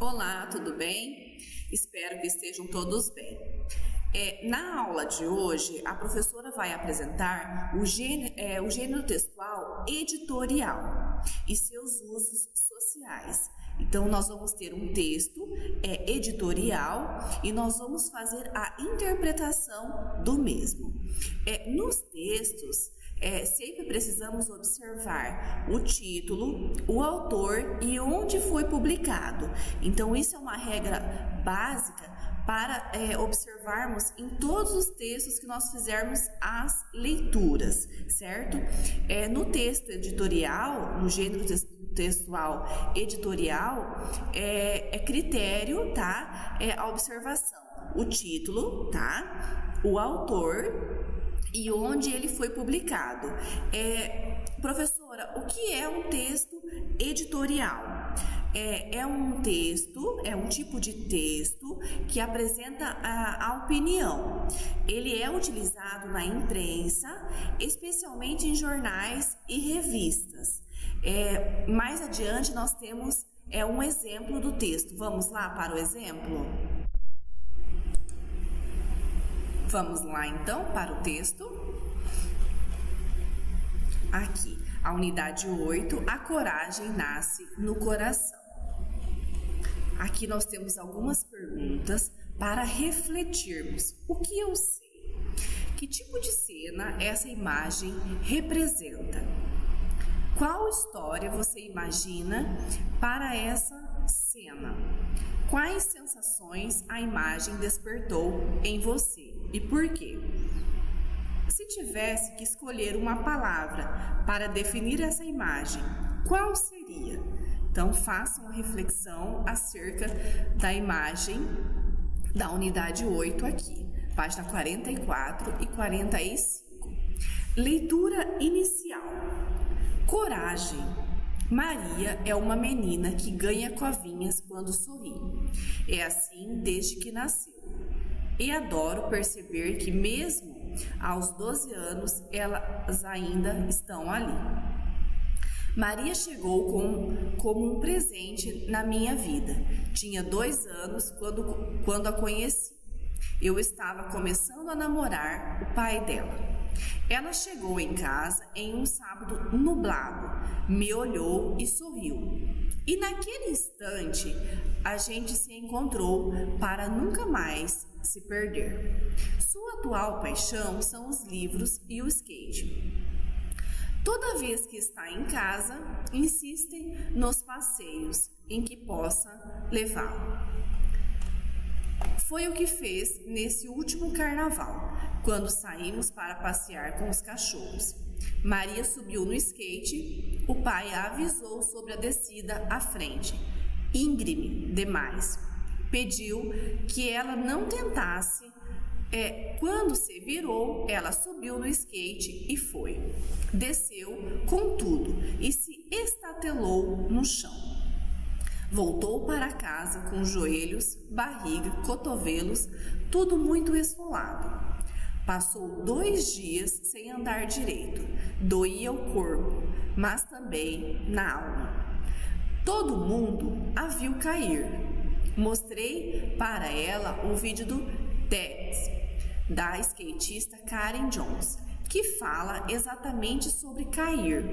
Olá, tudo bem? Espero que estejam todos bem. Na aula de hoje, a professora vai apresentar o gênero textual editorial e seus usos sociais. Então, nós vamos ter um texto editorial e nós vamos fazer a interpretação do mesmo. Nos textos, sempre precisamos observar o título, o autor e onde foi publicado. Então, isso é uma regra básica para observarmos em todos os textos que nós fizermos as leituras, certo? No texto editorial, no gênero textual editorial, é critério, tá? A observação, o título, tá? O autor e onde ele foi publicado. Professora, o que é um texto editorial? É um texto, é um tipo de texto que apresenta a opinião. Ele é utilizado na imprensa, especialmente em jornais e revistas. Mais adiante nós temos um exemplo do texto. Vamos lá para o exemplo? Vamos lá então para o texto. Aqui, a unidade 8, a coragem nasce no coração. Aqui nós temos algumas perguntas para refletirmos. O que eu sei? Que tipo de cena essa imagem representa? Qual história você imagina para essa cena? Quais sensações a imagem despertou em você e por quê? Se tivesse que escolher uma palavra para definir essa imagem, qual seria? Então, faça uma reflexão acerca da imagem da unidade 8 aqui, página 44 e 45. Leitura inicial. Coragem. Maria é uma menina que ganha covinhas quando sorri. É assim desde que nasceu. E adoro perceber que mesmo aos 12 anos elas ainda estão ali. Maria chegou como um presente na minha vida. Tinha 2 anos quando a conheci. Eu estava começando a namorar o pai dela. Ela chegou em casa em um sábado nublado, me olhou e sorriu. E naquele instante, a gente se encontrou para nunca mais se perder. Sua atual paixão são os livros e o skate. Toda vez que está em casa, insistem nos passeios em que possa levá-lo. Foi o que fez nesse último carnaval, quando saímos para passear com os cachorros. Maria subiu no skate, o pai a avisou sobre a descida à frente. Íngreme demais. Pediu que ela não tentasse. Quando se virou, ela subiu no skate e foi. Desceu com tudo e se estatelou no chão. Voltou para casa com joelhos, barriga, cotovelos, tudo muito esfolado. Passou 2 dias sem andar direito. Doía o corpo, mas também na alma. Todo mundo a viu cair. Mostrei para ela o vídeo do TED, da skatista Karen Jones, que fala exatamente sobre cair.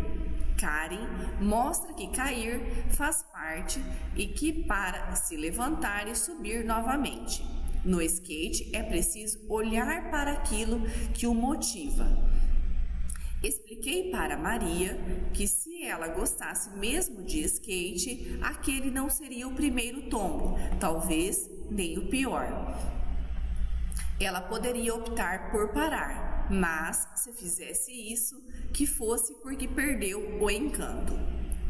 Karen mostra que cair faz parte e que para se levantar e subir novamente. No skate é preciso olhar para aquilo que o motiva. Expliquei para Maria que se ela gostasse mesmo de skate, aquele não seria o primeiro tombo, talvez nem o pior. Ela poderia optar por parar, mas se fizesse isso, que fosse porque perdeu o encanto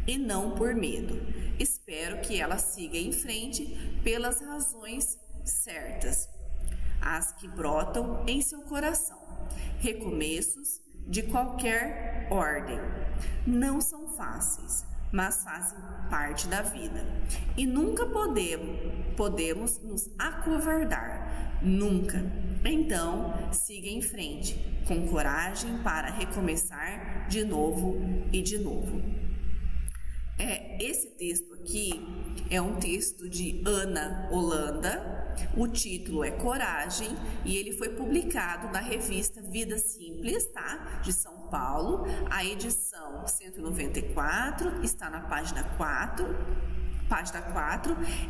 e não por medo. Espero que ela siga em frente pelas razões certas, as que brotam em seu coração. Recomeços de qualquer ordem não são fáceis, mas fazem parte da vida. E nunca podemos nos acovardar, nunca. Então, siga em frente, com coragem para recomeçar de novo e de novo. Esse texto aqui é um texto de Ana Holanda, o título é Coragem e ele foi publicado na revista Vida Simples, tá? De São Paulo, a edição 194, está na página 4,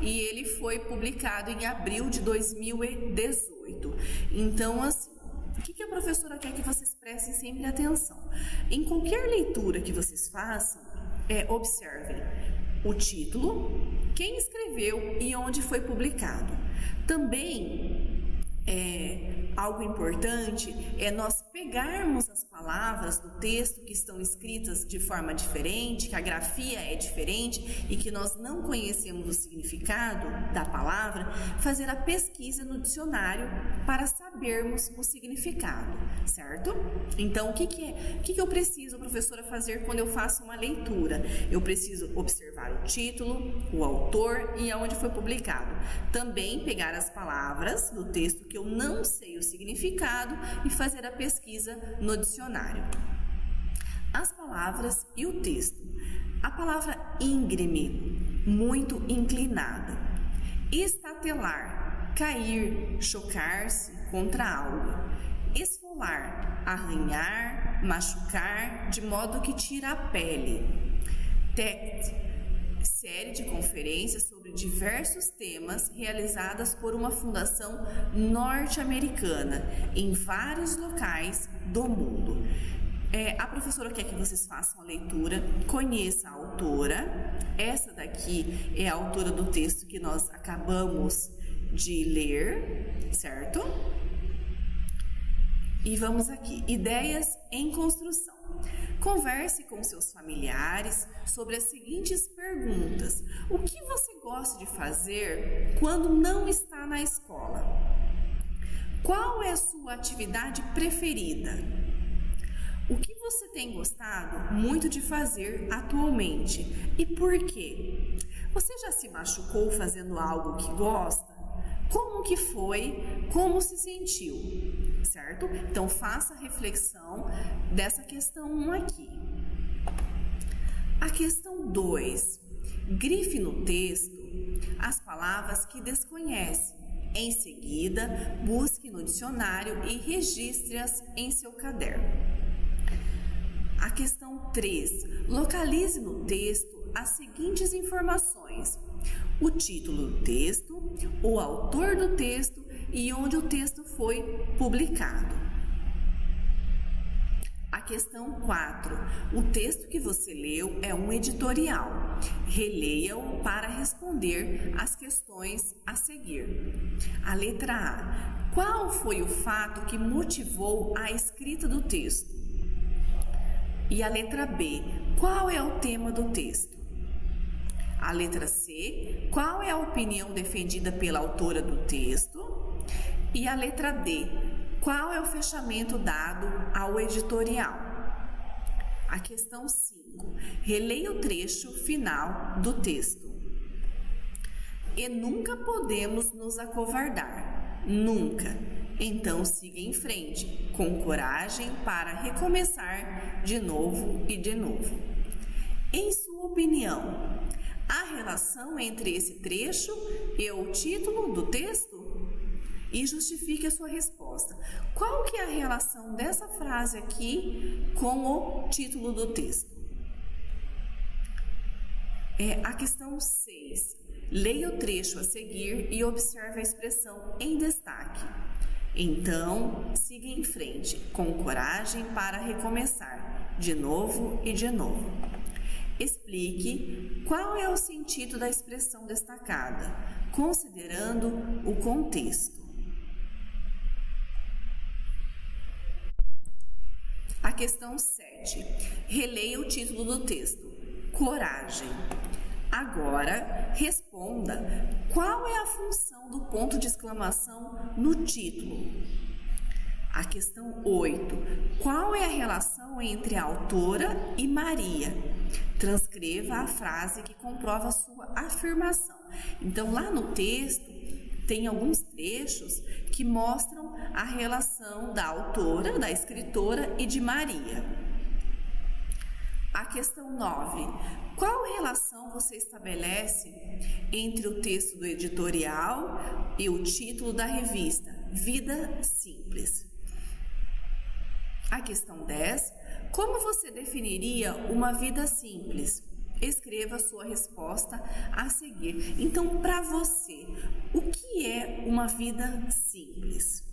e ele foi publicado em abril de 2018. Então, assim, o que a professora quer que vocês prestem sempre atenção? Em qualquer leitura que vocês façam, observem o título, quem escreveu e onde foi publicado. Também algo importante é nós pegarmos as palavras do texto que estão escritas de forma diferente, que a grafia é diferente e que nós não conhecemos o significado da palavra, fazer a pesquisa no dicionário para sabermos o significado, certo? Então, o que eu preciso, professora, fazer quando eu faço uma leitura? Eu preciso observar o título, o autor e aonde foi publicado. Também pegar as palavras do texto que eu não sei o significado e fazer a pesquisa no dicionário. As palavras e o texto. A palavra íngreme, muito inclinada. Estatelar, cair, chocar-se contra algo. Esfolar, arranhar, machucar, de modo que tira a pele. Série de conferências sobre diversos temas realizadas por uma fundação norte-americana em vários locais do mundo. A professora quer que vocês façam a leitura, conheça a autora. Essa daqui é a autora do texto que nós acabamos de ler, certo? E vamos aqui, ideias em construção. Converse com seus familiares sobre as seguintes perguntas. O que você gosta de fazer quando não está na escola? Qual é a sua atividade preferida? O que você tem gostado muito de fazer atualmente e por quê? Você já se machucou fazendo algo que gosta? Como que foi? Como se sentiu? Certo? Então, faça a reflexão dessa questão 1 aqui. A questão 2. Grife no texto as palavras que desconhece. Em seguida, busque no dicionário e registre-as em seu caderno. A questão 3. Localize no texto as seguintes informações: o título do texto, o autor do texto e onde o texto foi publicado. A questão 4. O texto que você leu é um editorial. Releia-o para responder as questões a seguir. A letra A. Qual foi o fato que motivou a escrita do texto? E a letra B. Qual é o tema do texto? A letra C. Qual é a opinião defendida pela autora do texto? E a letra D. Qual é o fechamento dado ao editorial? A questão 5. Releia o trecho final do texto. E nunca podemos nos acovardar. Nunca. Então siga em frente, com coragem para recomeçar de novo e de novo. Em sua opinião, há relação entre esse trecho e o título do texto? E justifique a sua resposta. Qual que é a relação dessa frase aqui com o título do texto? A questão 6. Leia o trecho a seguir e observe a expressão em destaque. Então, siga em frente, com coragem para recomeçar, de novo e de novo. Explique qual é o sentido da expressão destacada, considerando o contexto. A questão 7. Releia o título do texto. Coragem. Agora, responda qual é a função do ponto de exclamação no título. A questão 8. Qual é a relação entre a autora e Maria? Transcreva a frase que comprova a sua afirmação. Então, lá no texto, tem alguns trechos que mostram a relação da autora, da escritora e de Maria. A questão 9. Qual relação você estabelece entre o texto do editorial e o título da revista Vida Simples? A questão 10. Como você definiria uma vida simples? Escreva sua resposta a seguir. Então, para você, o que é uma vida simples?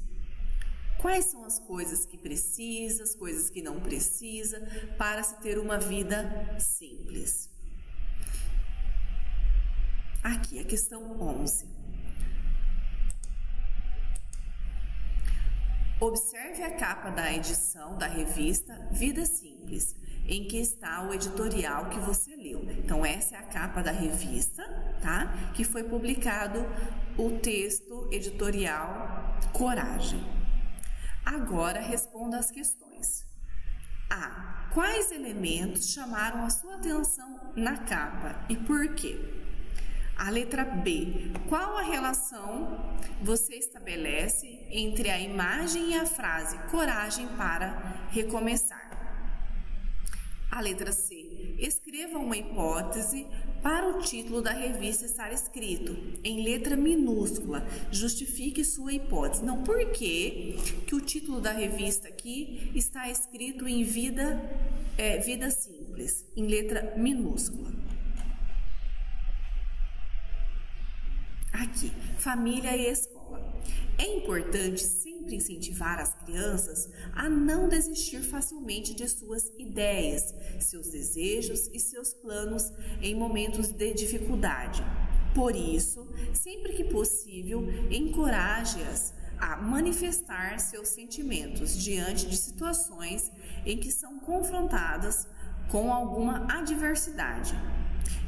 Quais são as coisas que precisa, as coisas que não precisa para se ter uma vida simples? Aqui, a questão 11. Observe a capa da edição da revista Vida Simples, em que está o editorial que você leu. Então, essa é a capa da revista, tá? Que foi publicado o texto editorial Coragem. Agora, responda as questões. A. Quais elementos chamaram a sua atenção na capa e por quê? A letra B. Qual a relação você estabelece entre a imagem e a frase coragem para recomeçar? A letra C. Escreva uma hipótese para o título da revista estar escrito em letra minúscula. Justifique sua hipótese. Não, por que o título da revista aqui está escrito em Vida Simples, em letra minúscula? Aqui, família e escola. É importante sempre incentivar as crianças a não desistir facilmente de suas ideias, seus desejos e seus planos em momentos de dificuldade. Por isso, sempre que possível, encoraje-as a manifestar seus sentimentos diante de situações em que são confrontadas com alguma adversidade.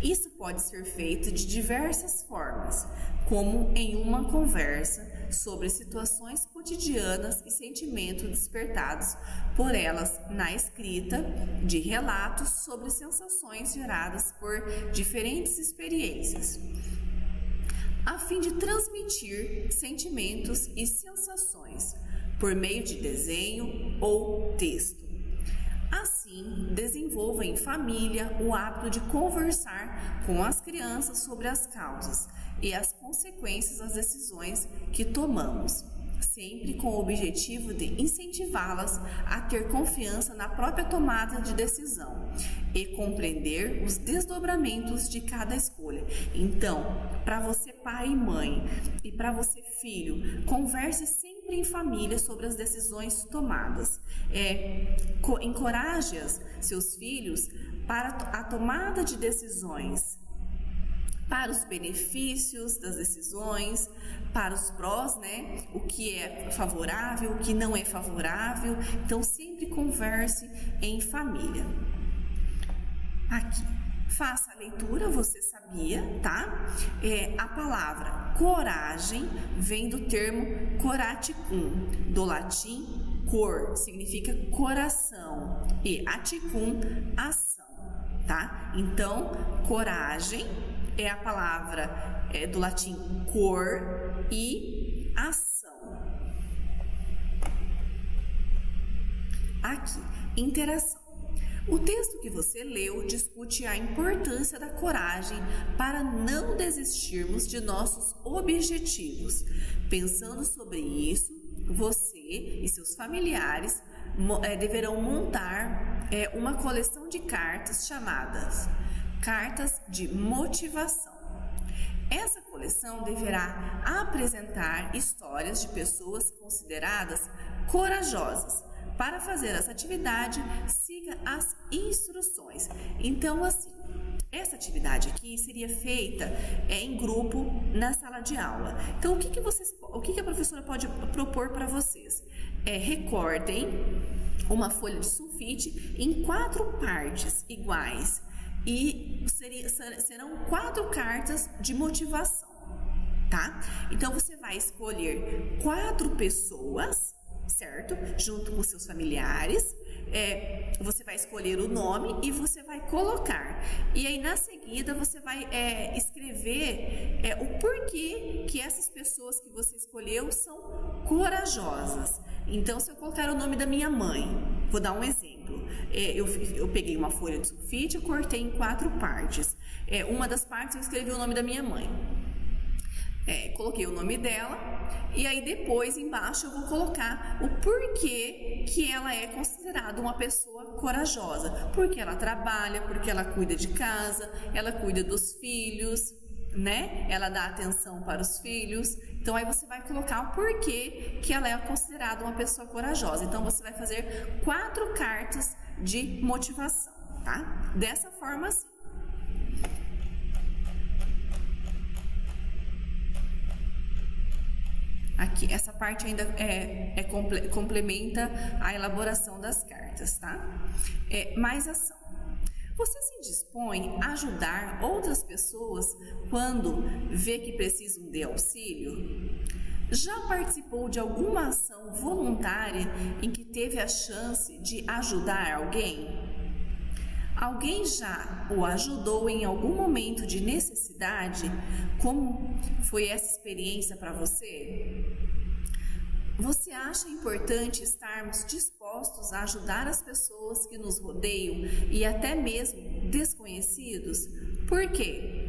Isso pode ser feito de diversas formas, como em uma conversa sobre situações cotidianas e sentimentos despertados por elas na escrita de relatos sobre sensações geradas por diferentes experiências, a fim de transmitir sentimentos e sensações por meio de desenho ou texto. Assim, desenvolva em família o hábito de conversar com as crianças sobre as causas e as consequências das decisões que tomamos, sempre com o objetivo de incentivá-las a ter confiança na própria tomada de decisão e compreender os desdobramentos de cada escolha. Então, para você pai e mãe e para você filho, converse sempre em família sobre as decisões tomadas. Encoraje seus filhos para a tomada de decisões, para os benefícios das decisões, para os prós, né? O que é favorável, o que não é favorável. Então, sempre converse em família. Aqui, faça a leitura, você sabia, tá? A palavra coragem vem do termo coraticum, do latim cor, significa coração, e aticum, ação, tá? Então, coragem é a palavra do latim cor e ação. Aqui, interação. O texto que você leu discute a importância da coragem para não desistirmos de nossos objetivos. Pensando sobre isso, você e seus familiares deverão montar uma coleção de cartas chamadas Cartas de Motivação. Essa coleção deverá apresentar histórias de pessoas consideradas corajosas. Para fazer essa atividade, siga as instruções. Então, assim, essa atividade aqui seria feita em grupo na sala de aula. Então, o que a professora pode propor para vocês? Recordem uma folha de sulfite em 4 partes iguais. E serão 4 cartas de motivação, tá? Então, você vai escolher 4 pessoas, certo? Junto com seus familiares. Você vai escolher o nome e você vai colocar. E aí, na seguida, você vai escrever o porquê que essas pessoas que você escolheu são corajosas. Então, se eu colocar o nome da minha mãe, vou dar um exemplo. eu peguei uma folha de sulfite e cortei em 4 partes. Uma das partes eu escrevi o nome da minha mãe. Coloquei o nome dela e aí depois embaixo eu vou colocar o porquê que ela é considerada uma pessoa corajosa. Porque ela trabalha, porque ela cuida de casa, ela cuida dos filhos, né? Ela dá atenção para os filhos. Então aí você vai colocar o porquê que ela é considerada uma pessoa corajosa. Então você vai fazer 4 cartas de motivação, tá? Dessa forma assim. Aqui, essa parte ainda complementa a elaboração das cartas, tá? Mais ação. Você se dispõe a ajudar outras pessoas quando vê que precisam de auxílio? Já participou de alguma ação voluntária em que teve a chance de ajudar alguém? Alguém já o ajudou em algum momento de necessidade? Como foi essa experiência para você? Você acha importante estarmos dispostos a ajudar as pessoas que nos rodeiam e até mesmo desconhecidos? Por quê?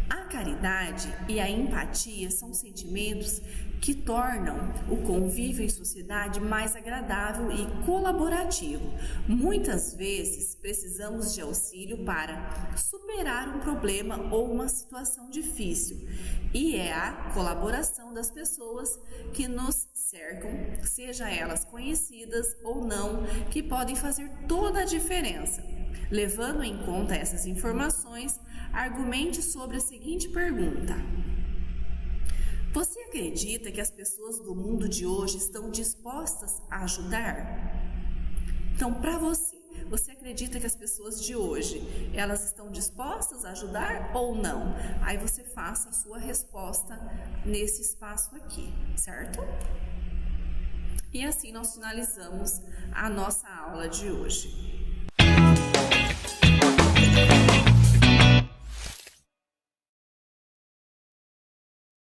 A caridade e a empatia são sentimentos que tornam o convívio em sociedade mais agradável e colaborativo. Muitas vezes precisamos de auxílio para superar um problema ou uma situação difícil, e é a colaboração das pessoas que nos cercam, seja elas conhecidas ou não, que podem fazer toda a diferença. Levando em conta essas informações, argumente sobre a seguinte pergunta: você acredita que as pessoas do mundo de hoje estão dispostas a ajudar? Então, para você acredita que as pessoas de hoje, elas estão dispostas a ajudar ou não? Aí você faça a sua resposta nesse espaço aqui, certo? E assim nós finalizamos a nossa aula de hoje.